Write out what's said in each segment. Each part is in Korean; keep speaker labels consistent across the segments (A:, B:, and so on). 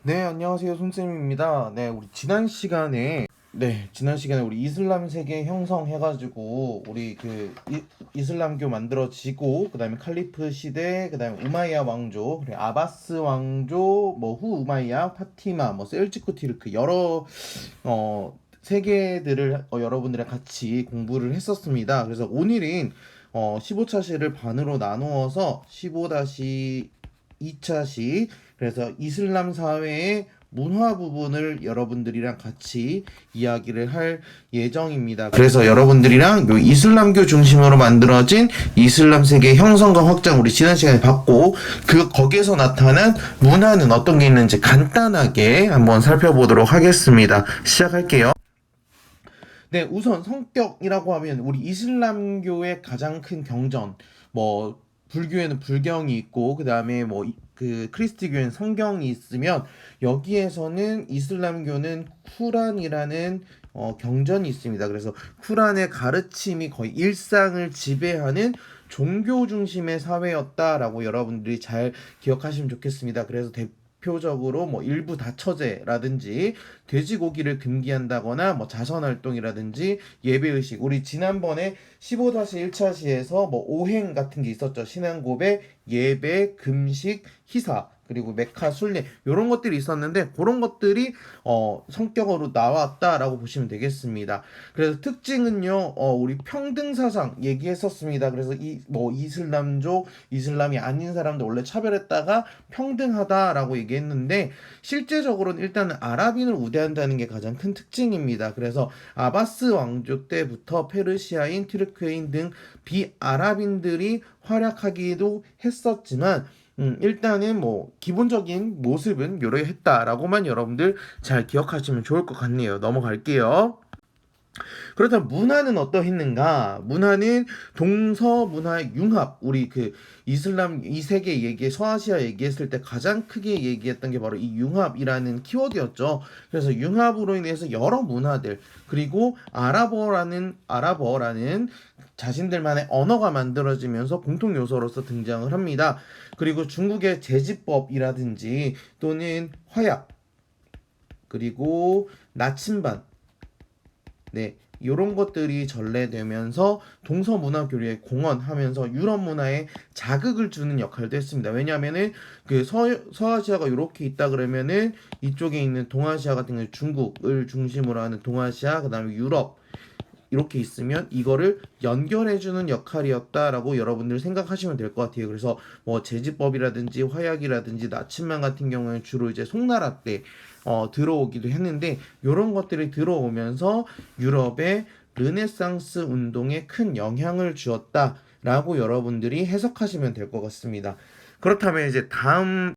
A: 네, 안녕하세요. 손쌤입니다. 우리 지난 시간에 우리 이슬람 세계 형성해가지고, 우리 이슬람교 만들어지고, 그 다음에 칼리프 시대, 그 다음에 우마이야 왕조, 그리고 아바스 왕조, 뭐, 후 우마이야, 파티마, 뭐, 셀주크 티르크, 여러, 세계들을 여러분들이랑 같이 공부를 했었습니다. 그래서 오늘은, 15차시를 반으로 나누어서 15-2차시, 그래서 이슬람 사회의 문화 부분을 여러분들이랑 같이 이야기를 할 예정입니다. 그래서 여러분들이랑 요 이슬람교 중심으로 만들어진 이슬람 세계 형성과 확장 우리 지난 시간에 봤고, 거기에서 나타난 문화는 어떤 게 있는지 간단하게 한번 살펴보도록 하겠습니다. 시작할게요. 네, 우선 성격이라고 하면 우리 이슬람교의 가장 큰 경전, 뭐 불교에는 불경이 있고 그다음에 크리스트교에는 성경이 있으면, 여기에서는 이슬람교는 쿠란이라는 경전이 있습니다. 그래서 쿠란의 가르침이 거의 일상을 지배하는 종교 중심의 사회였다라고 여러분들이 잘 기억하시면 좋겠습니다. 그래서 대표적으로 뭐 일부 다처제라든지 돼지고기를 금기한다거나 뭐 자선활동이라든지 예배의식, 우리 지난번에 15-1차시에서 뭐 오행 같은 게 있었죠. 신앙고백, 예배, 금식, 희사, 그리고 메카 순례, 이런 것들이 있었는데, 그런 것들이 성격으로 나왔다라고 보시면 되겠습니다. 그래서 특징은요, 우리 평등 사상 얘기했었습니다. 그래서 이슬람족, 이슬람이 아닌 사람들 원래 차별했다가 평등하다라고 얘기했는데, 실제적으로는 일단은 아랍인을 우대한다는 게 가장 큰 특징입니다. 그래서 아바스 왕조 때부터 페르시아인, 튀르크인 등 비아랍인들이 활약하기도 했었지만, 일단은 뭐 기본적인 모습은 이러했다라고만 여러분들 잘 기억하시면 좋을 것 같네요. 넘어갈게요. 그렇다면 문화는 어떠했는가? 문화는 동서 문화의 융합. 우리 이슬람 이 세계 서아시아 얘기했을 때 가장 크게 얘기했던 게 바로 이 융합이라는 키워드였죠. 그래서 융합으로 인해서 여러 문화들, 그리고 아랍어라는 자신들만의 언어가 만들어지면서 공통 요소로서 등장을 합니다. 그리고 중국의 제지법이라든지 또는 화약, 그리고 나침반, 네, 이런 것들이 전래되면서 동서문화 교류에 공헌하면서 유럽 문화에 자극을 주는 역할도 했습니다. 왜냐하면은 서아시아가 이렇게 있다 그러면은 이쪽에 있는 동아시아 같은 경우 중국을 중심으로 하는 동아시아, 그다음에 유럽, 이렇게 있으면 이거를 연결해주는 역할이었다라고 여러분들 생각하시면 될 것 같아요. 그래서 뭐 제지법이라든지 화약이라든지 나침반 같은 경우는 주로 이제 송나라 때 들어오기도 했는데, 이런 것들이 들어오면서 유럽의 르네상스 운동에 큰 영향을 주었다라고 여러분들이 해석하시면 될 것 같습니다. 그렇다면 이제 다음에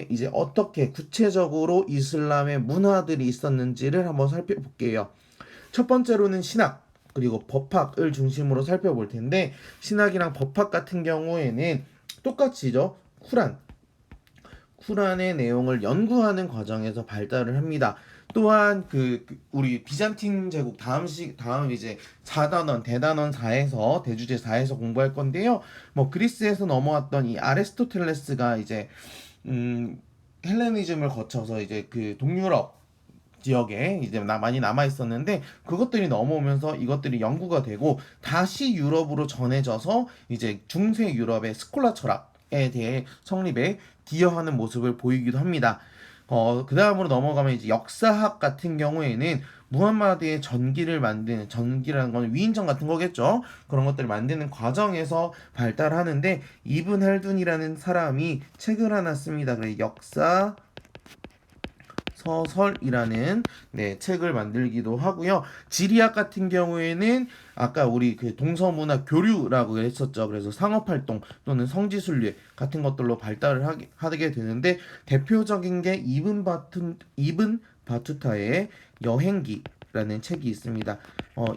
A: 이제 어떻게 구체적으로 이슬람의 문화들이 있었는지를 한번 살펴볼게요. 첫 번째로는 신학, 그리고 법학을 중심으로 살펴볼 텐데, 신학이랑 법학 같은 경우에는 똑같이죠. 쿠란의 내용을 연구하는 과정에서 발달을 합니다. 또한 우리 비잔틴 제국 다음 이제 4단원 대단원 4에서 대주제 4에서 공부할 건데요. 뭐 그리스에서 넘어왔던 이 아리스토텔레스가 이제 음 헬레니즘을 거쳐서 이제 동유럽 지역에 이제 많이 남아 있었는데, 그것들이 넘어오면서 이것들이 연구가 되고 다시 유럽으로 전해져서 이제 중세 유럽의 스콜라 철학에 대해 성립에 기여하는 모습을 보이기도 합니다. 그 다음으로 넘어가면 이제 역사학 같은 경우에는 무함마드의 전기라는 건 위인전 같은 거겠죠. 그런 것들을 만드는 과정에서 발달하는데, 이븐 할둔이라는 사람이 책을 하나 씁니다. 그래 역사 서설이라는 책을 만들기도 하고요. 지리학 같은 경우에는 아까 우리 동서문화 교류라고 했었죠. 그래서 상업활동 또는 성지순례 같은 것들로 발달을 하게 되는데, 대표적인 게 이븐 바투타의 여행기라는 책이 있습니다.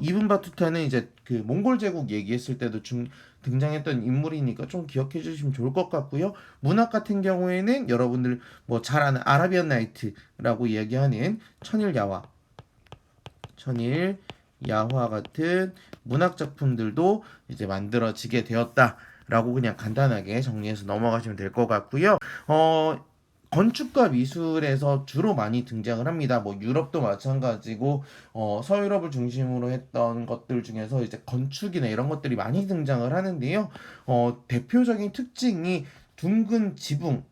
A: 이븐 바투타는 이제 몽골 제국 얘기했을 때도 등장했던 인물이니까 좀 기억해 주시면 좋을 것 같고요. 문학 같은 경우에는 여러분들 뭐 잘 아는 아라비안 나이트라고 이야기하는 천일 야화 같은 문학 작품들도 이제 만들어지게 되었다라고 그냥 간단하게 정리해서 넘어가시면 될 것 같고요. 건축과 미술에서 주로 많이 등장을 합니다. 뭐 유럽도 마찬가지고 서유럽을 중심으로 했던 것들 중에서 이제 건축이나 이런 것들이 많이 등장을 하는데요. 대표적인 특징이 둥근 지붕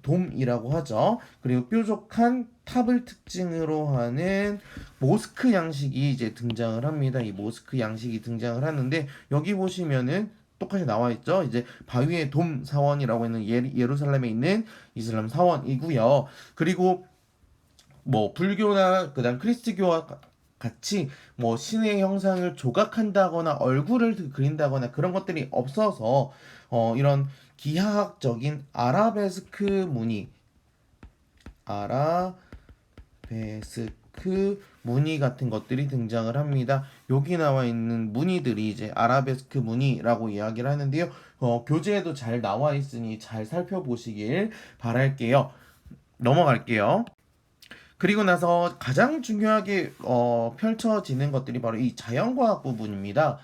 A: 돔이라고 하죠. 그리고 뾰족한 탑을 특징으로 하는 모스크 양식이 이제 등장을 합니다. 이 모스크 양식이 등장을 하는데 여기 보시면은 똑같이 나와 있죠. 이제 바위의 돔 사원이라고 하는 예루살렘에 있는 이슬람 사원이고요. 그리고 뭐 불교나 그다음 크리스트교와 같이 뭐 신의 형상을 조각한다거나 얼굴을 그린다거나 그런 것들이 없어서 이런 기하학적인 아라베스크 무늬 아라베스크 무늬 같은 것들이 등장을 합니다. 여기 나와 있는 무늬들이 이제 아라베스크 무늬라고 이야기를 하는데요. 교재에도 잘 나와 있으니 잘 살펴보시길 바랄게요. 넘어갈게요. 그리고 나서 가장 중요하게 펼쳐지는 것들이 바로 이 자연과학 부분입니다.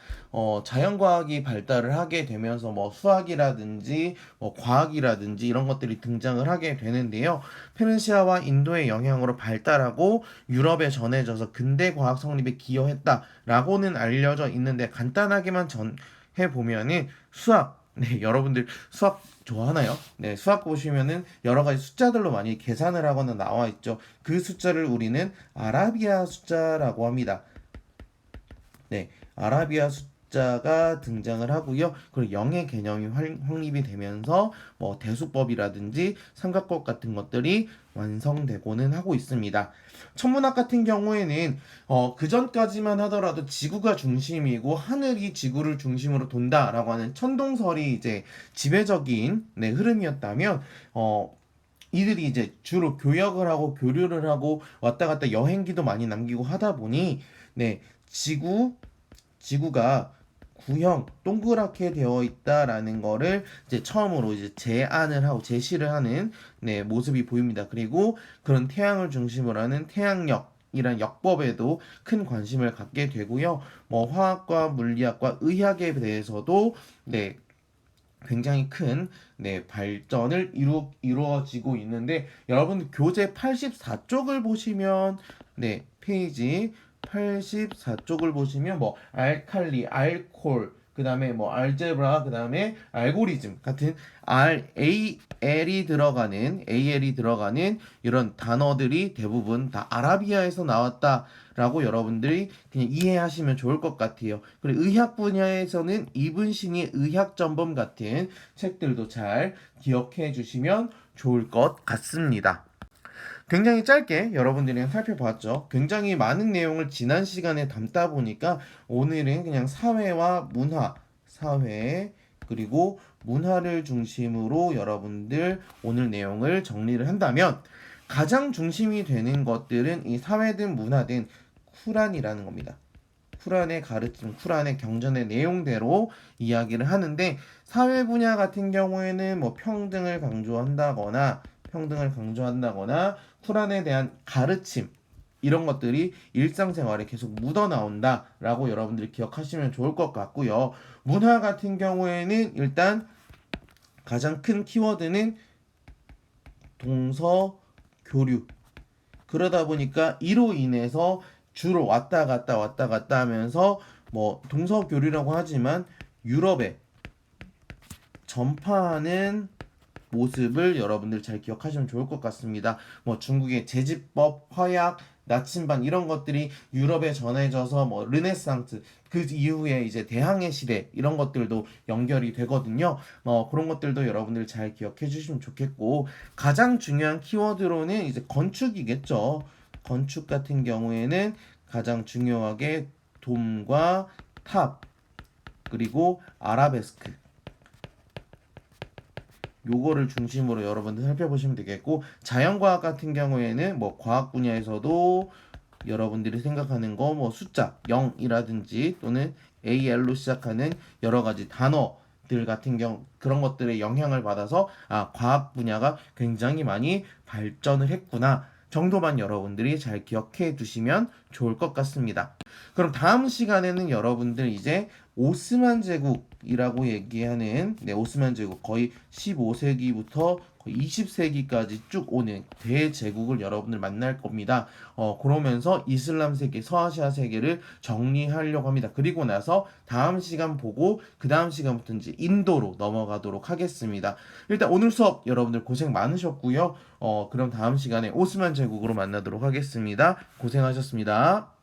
A: 자연과학이 발달을 하게 되면서 뭐 수학이라든지 뭐 과학이라든지 이런 것들이 등장을 하게 되는데요. 페르시아와 인도의 영향으로 발달하고 유럽에 전해져서 근대 과학 성립에 기여했다라고는 알려져 있는데 간단하게만 전해 보면은 수학 네, 여러분들 수학 좋아하나요? 네, 수학 보시면은 여러 가지 숫자들로 많이 계산을 하거나 나와 있죠. 그 숫자를 우리는 아라비아 숫자라고 합니다. 네, 아라비아 숫자가 등장을 하고요. 그리고 영의 개념이 확립이 되면서 뭐 대수법이라든지 삼각법 같은 것들이 완성되고는 하고 있습니다. 천문학 같은 경우에는 그 전까지만 하더라도 지구가 중심이고 하늘이 지구를 중심으로 돈다라고 하는 천동설이 이제 지배적인 네, 흐름이었다면 이들이 이제 주로 교역을 하고 교류를 하고 왔다 갔다 여행기도 많이 남기고 하다 보니 네, 지구가 구형 동그랗게 되어 있다라는 거를 이제 처음으로 이제 제안을 하고 제시를 하는 네, 모습이 보입니다. 그리고 그런 태양을 중심으로 하는 태양력 이란 역법에도 큰 관심을 갖게 되고요. 뭐 화학과 물리학과 의학에 대해서도 네, 굉장히 큰 네, 발전을 이루어지고 있는데 여러분 교재 84쪽을 보시면 네, 페이지 84쪽을 보시면 뭐 알칼리, 알콜, 그다음에 뭐 알제브라, 그다음에 알고리즘 같은 AL이 들어가는 이런 단어들이 대부분 다 아라비아에서 나왔다라고 여러분들이 그냥 이해하시면 좋을 것 같아요. 그리고 의학 분야에서는 이븐 신의 의학 전범 같은 책들도 잘 기억해 주시면 좋을 것 같습니다. 굉장히 짧게 여러분들이랑 살펴봤죠. 굉장히 많은 내용을 지난 시간에 담다 보니까 오늘은 그냥 사회 그리고 문화를 중심으로 여러분들 오늘 내용을 정리를 한다면 가장 중심이 되는 것들은 이 사회든 문화든 쿠란이라는 겁니다. 쿠란의 가르침, 쿠란의 경전의 내용대로 이야기를 하는데 사회 분야 같은 경우에는 뭐 평등을 강조한다거나 쿠란에 대한 가르침 이런 것들이 일상생활에 계속 묻어나온다라고 여러분들이 기억하시면 좋을 것 같고요. 문화 같은 경우에는 일단 가장 큰 키워드는 동서 교류. 그러다 보니까 이로 인해서 주로 왔다 갔다 하면서 뭐 동서 교류라고 하지만 유럽에 전파하는 모습을 여러분들 잘 기억하시면 좋을 것 같습니다. 뭐 중국의 제지법, 화약, 나침반 이런 것들이 유럽에 전해져서 뭐 르네상스 그 이후에 이제 대항해 시대 이런 것들도 연결이 되거든요. 그런 것들도 여러분들 잘 기억해 주시면 좋겠고 가장 중요한 키워드로는 이제 건축이겠죠. 건축 같은 경우에는 가장 중요하게 돔과 탑 그리고 아라베스크 요거를 중심으로 여러분들 살펴보시면 되겠고 자연과학 같은 경우에는 뭐 과학 분야에서도 여러분들이 생각하는 거 뭐 숫자 0이라든지 또는 AL로 시작하는 여러 가지 단어들 같은 경우 그런 것들의 영향을 받아서 과학 분야가 굉장히 많이 발전을 했구나 정도만 여러분들이 잘 기억해 두시면 좋을 것 같습니다. 그럼 다음 시간에는 여러분들 이제 오스만 제국이라고 얘기하는 오스만 제국 거의 15세기부터 거의 20세기까지 쭉 오는 대제국을 여러분들 만날 겁니다. 그러면서 이슬람 세계, 서아시아 세계를 정리하려고 합니다. 그리고 나서 다음 시간 보고 그 다음 시간부터 이제 인도로 넘어가도록 하겠습니다. 일단 오늘 수업 여러분들 고생 많으셨고요. 그럼 다음 시간에 오스만 제국으로 만나도록 하겠습니다. 고생하셨습니다.